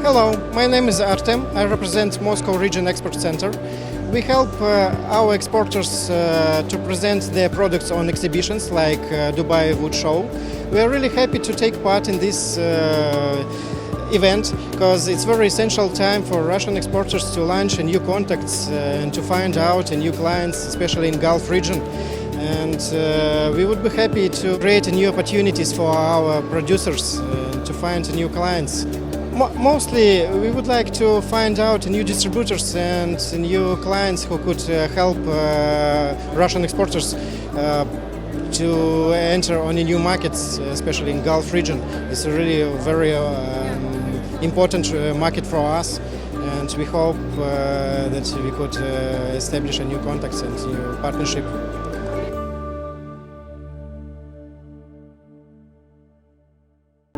Hello, my name is Artem. I represent Moscow Region Export Center. We help our exporters to present their products on exhibitions like Dubai WoodShow. We are really happy to take part in this event because it's very essential time for Russian exporters to launch new contacts and to find out new clients, especially in Gulf region. And we would be happy to create new opportunities for our producers to find new clients. Mostly, we would like to find out new distributors and new clients who could help Russian exporters to enter on new markets, especially in Gulf region. It's really a very important market for us, and we hope that we could establish new contacts and new partnership.